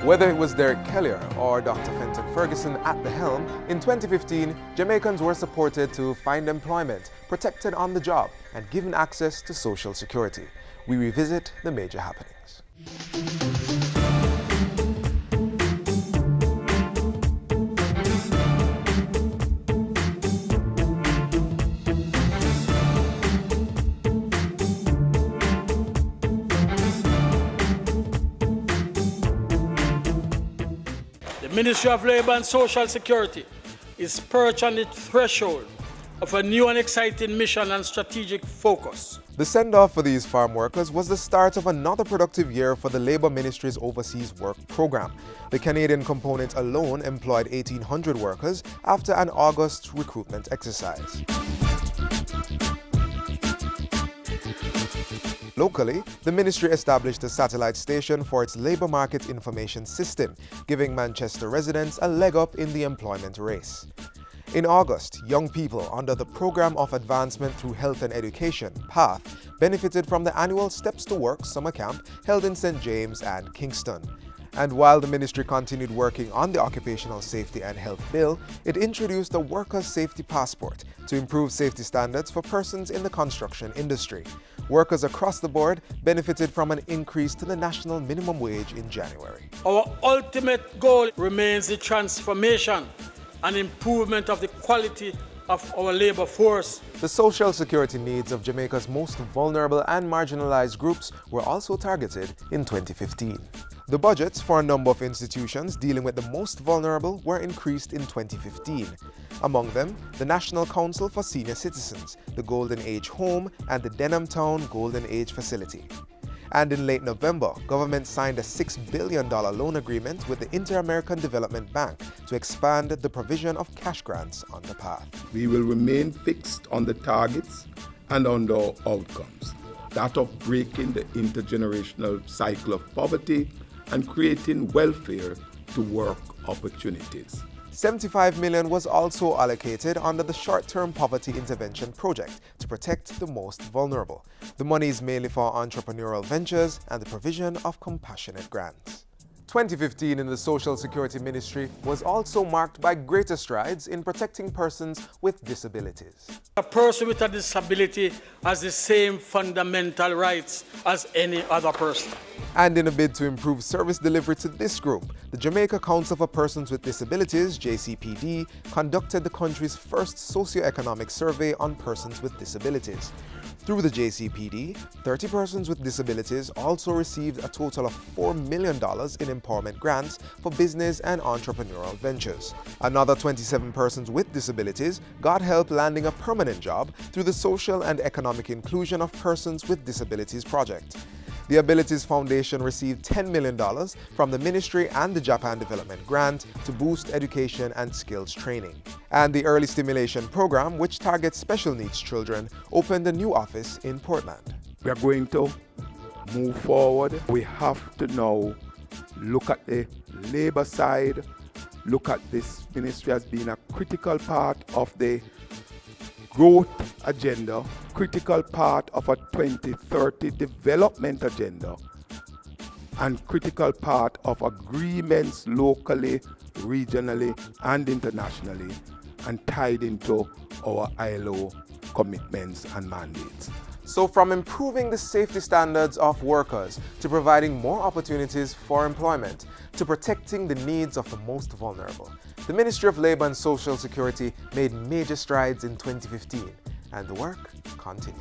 Whether it was Derek Kellier or Dr. Fenton Ferguson at the helm, in 2015, Jamaicans were supported to find employment, protected on the job, and given access to Social Security. We revisit the major happenings. The Ministry of Labour and Social Security is perched on the threshold of a new and exciting mission and strategic focus. The send-off for these farm workers was the start of another productive year for the Labour Ministry's Overseas Work Programme. The Canadian component alone employed 1,800 workers after an August recruitment exercise. Locally, the ministry established a satellite station for its labour market information system, giving Manchester residents a leg up in the employment race. In August, young people under the Programme of Advancement Through Health and Education, PATH, benefited from the annual Steps to Work summer camp held in St. James and Kingston. And while the ministry continued working on the Occupational Safety and Health Bill, it introduced a Workers' Safety Passport to improve safety standards for persons in the construction industry. Workers across the board benefited from an increase to the national minimum wage in January. Our ultimate goal remains the transformation and improvement of the quality of our labour force. The social security needs of Jamaica's most vulnerable and marginalized groups were also targeted in 2015. The budgets for a number of institutions dealing with the most vulnerable were increased in 2015. Among them, the National Council for Senior Citizens, the Golden Age Home, and the Denham Town Golden Age Facility. And in late November, government signed a $6 billion loan agreement with the Inter-American Development Bank to expand the provision of cash grants on the path. We will remain fixed on the targets and on the outcomes, that of breaking the intergenerational cycle of poverty and creating welfare to work opportunities. $75 million was also allocated under the Short-Term Poverty Intervention Project to protect the most vulnerable. The money is mainly for entrepreneurial ventures and the provision of compassionate grants. 2015 in the Social Security Ministry was also marked by greater strides in protecting persons with disabilities. A person with a disability has the same fundamental rights as any other person. And in a bid to improve service delivery to this group, the Jamaica Council for Persons with Disabilities, JCPD, conducted the country's first socio-economic survey on persons with disabilities. Through the JCPD, 30 persons with disabilities also received a total of $4 million in empowerment grants for business and entrepreneurial ventures. Another 27 persons with disabilities got help landing a permanent job through the Social and Economic Inclusion of Persons with Disabilities project. The Abilities Foundation received $10 million from the ministry and the Japan Development Grant to boost education and skills training. And the Early Stimulation Program, which targets special needs children, opened a new office in Portland. We are going to move forward. We have to now look at the labour side, look at this ministry as being a critical part of the growth agenda, critical part of a 2030 development agenda, and critical part of agreements locally, regionally, and internationally, and tied into our ILO commitments and mandates. So from improving the safety standards of workers, to providing more opportunities for employment, to protecting the needs of the most vulnerable, the Ministry of Labour and Social Security made major strides in 2015, and the work continues.